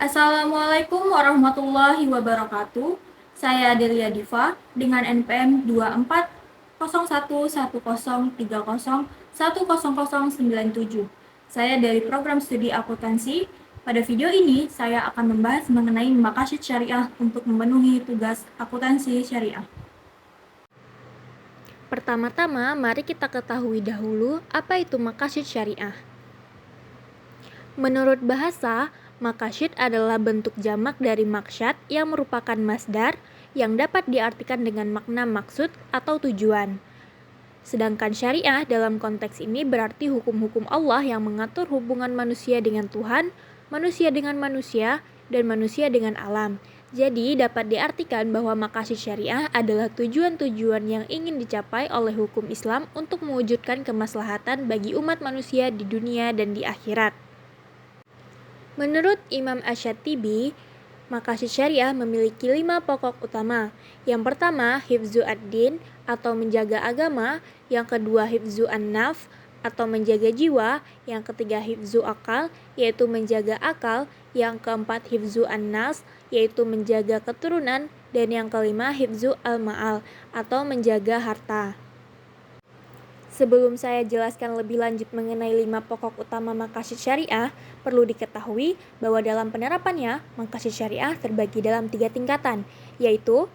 Assalamualaikum warahmatullahi wabarakatuh. Saya Delia Diva dengan NPM 240110301097. Saya dari program studi akuntansi. Pada video ini saya akan membahas mengenai maqasid syariah untuk memenuhi tugas akuntansi syariah. Pertama-tama, mari kita ketahui dahulu apa itu maqasid syariah. Menurut bahasa, maqasid adalah bentuk jamak dari maqsad yang merupakan masdar yang dapat diartikan dengan makna maksud atau tujuan. Sedangkan syariah dalam konteks ini berarti hukum-hukum Allah yang mengatur hubungan manusia dengan Tuhan, manusia dengan manusia, dan manusia dengan alam. Jadi dapat diartikan bahwa maqasid syariah adalah tujuan-tujuan yang ingin dicapai oleh hukum Islam untuk mewujudkan kemaslahatan bagi umat manusia di dunia dan di akhirat. Menurut Imam Asy-Syatibi, maqasid syariah memiliki 5 pokok utama. Yang pertama, hifzu ad-din atau menjaga agama. Yang kedua, hifzu an-naf atau menjaga jiwa. Yang ketiga, hifzu akal, yaitu menjaga akal. Yang keempat, hifzu an-nas, yaitu menjaga keturunan. Dan yang kelima, hifzu al-ma'al atau menjaga harta. Sebelum saya jelaskan lebih lanjut mengenai 5 pokok utama maqasid syariah, perlu diketahui bahwa dalam penerapannya, maqasid syariah terbagi dalam 3 tingkatan, yaitu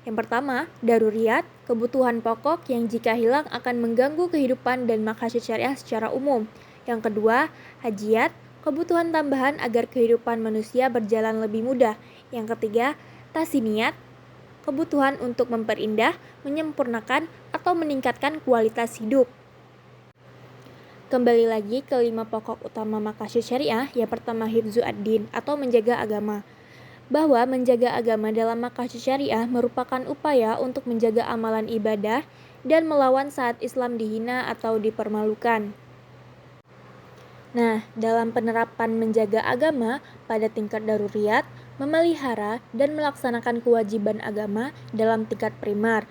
yang pertama, daruriyat, kebutuhan pokok yang jika hilang akan mengganggu kehidupan dan maqasid syariah secara umum. Yang kedua, hajiyat, kebutuhan tambahan agar kehidupan manusia berjalan lebih mudah. Yang ketiga, tasiniyat, kebutuhan untuk memperindah, menyempurnakan, atau meningkatkan kualitas hidup. Kembali lagi ke 5 pokok utama maqasid syariah. Yang pertama, hifzu ad-din atau menjaga agama. Bahwa menjaga agama dalam maqasid syariah merupakan upaya untuk menjaga amalan ibadah dan melawan saat Islam dihina atau dipermalukan. Nah, dalam penerapan menjaga agama pada tingkat daruriyat, memelihara dan melaksanakan kewajiban agama dalam tingkat primer.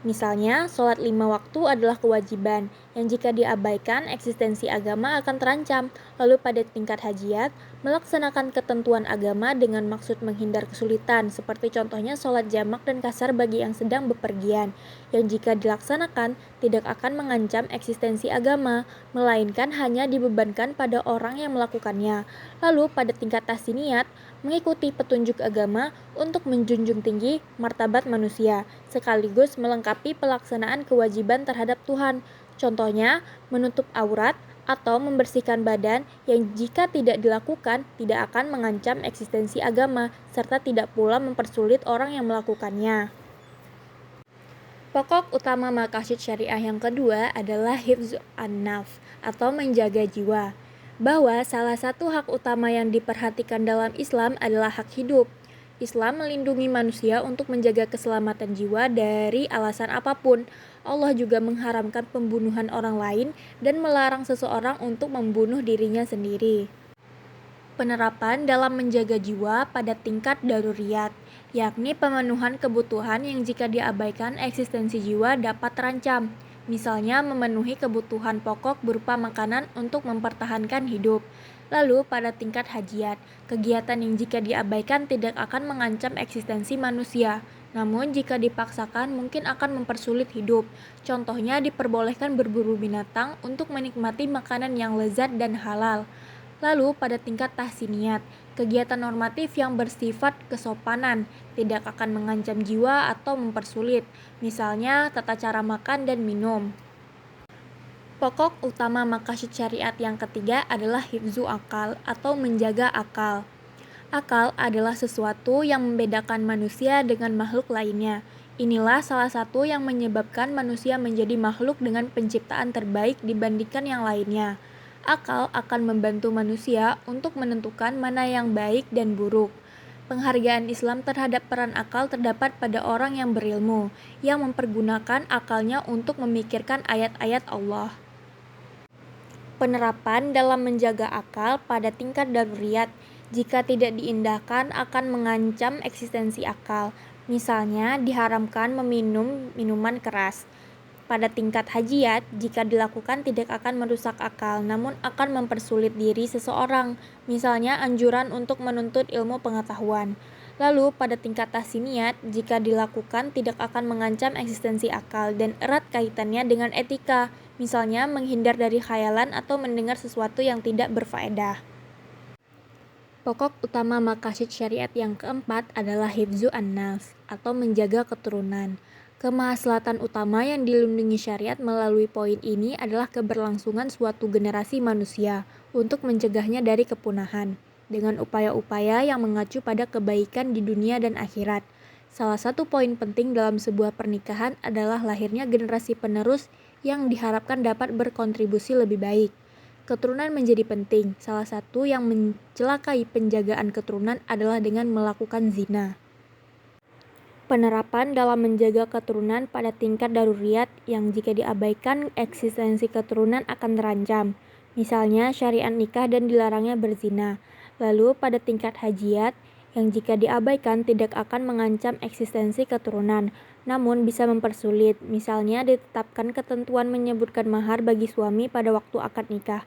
Misalnya, sholat 5 waktu adalah kewajiban, yang jika diabaikan, eksistensi agama akan terancam. Lalu pada tingkat hajiyat, melaksanakan ketentuan agama dengan maksud menghindar kesulitan, seperti contohnya sholat jamak dan kasar bagi yang sedang bepergian, yang jika dilaksanakan, tidak akan mengancam eksistensi agama, melainkan hanya dibebankan pada orang yang melakukannya. Lalu pada tingkat tahsiniyat, mengikuti petunjuk agama untuk menjunjung tinggi martabat manusia, sekaligus melengkapi pelaksanaan kewajiban terhadap Tuhan. Contohnya, menutup aurat atau membersihkan badan yang jika tidak dilakukan tidak akan mengancam eksistensi agama, serta tidak pula mempersulit orang yang melakukannya. Pokok utama maqasid syariah yang kedua adalah hifzu an-naf atau menjaga jiwa. Bahwa salah satu hak utama yang diperhatikan dalam Islam adalah hak hidup. Islam melindungi manusia untuk menjaga keselamatan jiwa dari alasan apapun. Allah juga mengharamkan pembunuhan orang lain dan melarang seseorang untuk membunuh dirinya sendiri. Penerapan dalam menjaga jiwa pada tingkat daruriyat, yakni pemenuhan kebutuhan yang jika diabaikan eksistensi jiwa dapat terancam. Misalnya memenuhi kebutuhan pokok berupa makanan untuk mempertahankan hidup. Lalu pada tingkat hajiyat, kegiatan yang jika diabaikan tidak akan mengancam eksistensi manusia. Namun jika dipaksakan mungkin akan mempersulit hidup. Contohnya diperbolehkan berburu binatang untuk menikmati makanan yang lezat dan halal. Lalu pada tingkat tahsiniyat, kegiatan normatif yang bersifat kesopanan tidak akan mengancam jiwa atau mempersulit, misalnya tata cara makan dan minum. Pokok utama maqasid syariat yang ketiga adalah hifzu akal atau menjaga akal. Akal adalah sesuatu yang membedakan manusia dengan makhluk lainnya. Inilah salah satu yang menyebabkan manusia menjadi makhluk dengan penciptaan terbaik dibandingkan yang lainnya. Akal akan membantu manusia untuk menentukan mana yang baik dan buruk. Penghargaan Islam terhadap peran akal terdapat pada orang yang berilmu, yang mempergunakan akalnya untuk memikirkan ayat-ayat Allah. Penerapan dalam menjaga akal pada tingkat daruriyat, jika tidak diindahkan akan mengancam eksistensi akal. Misalnya, diharamkan meminum minuman keras. Pada tingkat hajiyat, jika dilakukan tidak akan merusak akal, namun akan mempersulit diri seseorang, misalnya anjuran untuk menuntut ilmu pengetahuan. Lalu, pada tingkat tahsiniyat, jika dilakukan tidak akan mengancam eksistensi akal dan erat kaitannya dengan etika, misalnya menghindar dari khayalan atau mendengar sesuatu yang tidak berfaedah. Pokok utama maqasid syariat yang keempat adalah hifzu an-nafs atau menjaga keturunan. Kemaslahatan utama yang dilindungi syariat melalui poin ini adalah keberlangsungan suatu generasi manusia untuk mencegahnya dari kepunahan dengan upaya-upaya yang mengacu pada kebaikan di dunia dan akhirat. Salah satu poin penting dalam sebuah pernikahan adalah lahirnya generasi penerus yang diharapkan dapat berkontribusi lebih baik. Keturunan menjadi penting. Salah satu yang mencelakai penjagaan keturunan adalah dengan melakukan zina. Penerapan dalam menjaga keturunan pada tingkat daruriyat yang jika diabaikan eksistensi keturunan akan terancam. Misalnya syariat nikah dan dilarangnya berzina. Lalu pada tingkat hajiyat yang jika diabaikan tidak akan mengancam eksistensi keturunan, namun bisa mempersulit. Misalnya ditetapkan ketentuan menyebutkan mahar bagi suami pada waktu akad nikah.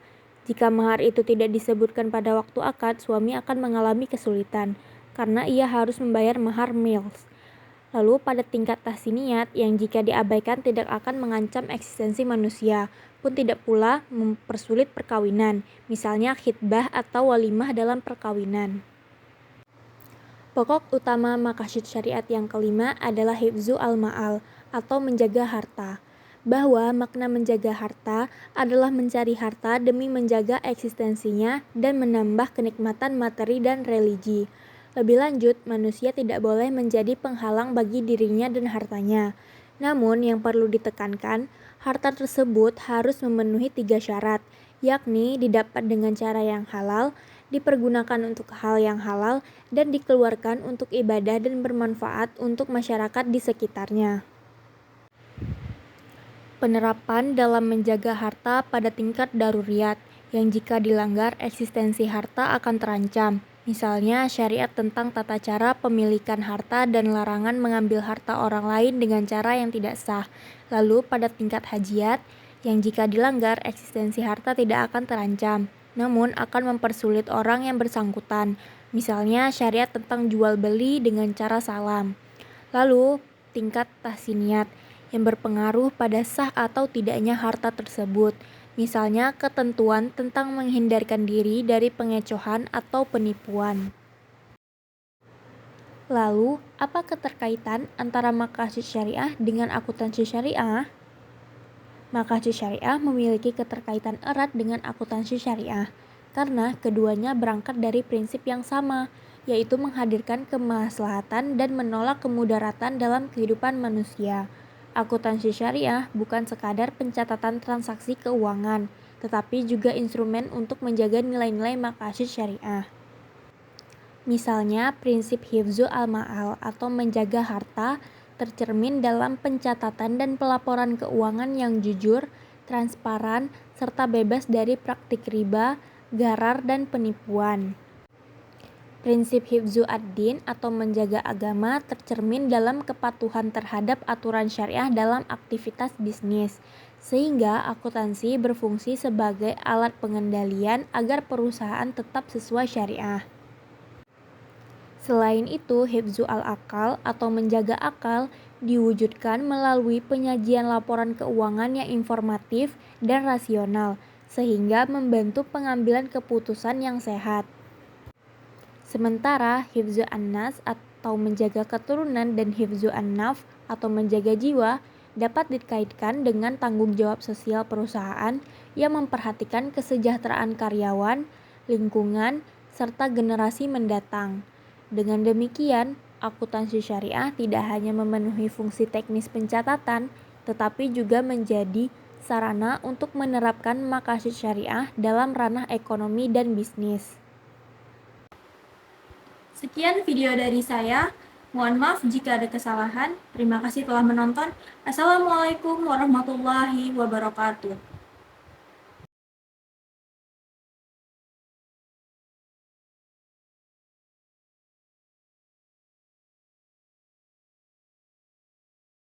Jika mahar itu tidak disebutkan pada waktu akad, suami akan mengalami kesulitan karena ia harus membayar mahar mils. Lalu pada tingkat tahsiniyat yang jika diabaikan tidak akan mengancam eksistensi manusia, pun tidak pula mempersulit perkawinan, misalnya khitbah atau walimah dalam perkawinan. Pokok utama maqasid syariat yang kelima adalah hifzu al-ma'al atau menjaga harta. Bahwa makna menjaga harta adalah mencari harta demi menjaga eksistensinya dan menambah kenikmatan materi dan religi. Lebih lanjut, manusia tidak boleh menjadi penghalang bagi dirinya dan hartanya. Namun yang perlu ditekankan, harta tersebut harus memenuhi 3 syarat, yakni didapat dengan cara yang halal, dipergunakan untuk hal yang halal, dan dikeluarkan untuk ibadah dan bermanfaat untuk masyarakat di sekitarnya. Penerapan dalam menjaga harta pada tingkat daruriyat, yang jika dilanggar eksistensi harta akan terancam. Misalnya syariat tentang tata cara pemilikan harta dan larangan mengambil harta orang lain dengan cara yang tidak sah. Lalu pada tingkat hajiyat, yang jika dilanggar eksistensi harta tidak akan terancam, namun akan mempersulit orang yang bersangkutan. Misalnya syariat tentang jual beli dengan cara salam. Lalu tingkat tahsiniyat, yang berpengaruh pada sah atau tidaknya harta tersebut. Misalnya ketentuan tentang menghindarkan diri dari pengecohan atau penipuan. Lalu, apa keterkaitan antara maqasid syariah dengan akuntansi syariah? Maqasid syariah memiliki keterkaitan erat dengan akuntansi syariah karena keduanya berangkat dari prinsip yang sama, yaitu menghadirkan kemaslahatan dan menolak kemudaratan dalam kehidupan manusia. Akuntansi syariah bukan sekadar pencatatan transaksi keuangan, tetapi juga instrumen untuk menjaga nilai-nilai maqasid syariah. Misalnya, prinsip hifzu al-ma'al atau menjaga harta tercermin dalam pencatatan dan pelaporan keuangan yang jujur, transparan, serta bebas dari praktik riba, gharar, dan penipuan. Prinsip hifzu ad-din atau menjaga agama tercermin dalam kepatuhan terhadap aturan syariah dalam aktivitas bisnis, sehingga akuntansi berfungsi sebagai alat pengendalian agar perusahaan tetap sesuai syariah. Selain itu, hifzu al-akal atau menjaga akal diwujudkan melalui penyajian laporan keuangan yang informatif dan rasional, sehingga membantu pengambilan keputusan yang sehat. Sementara hifzu an-nas atau menjaga keturunan dan hifzu an-naf atau menjaga jiwa dapat dikaitkan dengan tanggung jawab sosial perusahaan yang memperhatikan kesejahteraan karyawan, lingkungan, serta generasi mendatang. Dengan demikian, akuntansi syariah tidak hanya memenuhi fungsi teknis pencatatan, tetapi juga menjadi sarana untuk menerapkan maqasid syariah dalam ranah ekonomi dan bisnis. Sekian video dari saya. Mohon maaf jika ada kesalahan. Terima kasih telah menonton. Assalamualaikum warahmatullahi wabarakatuh.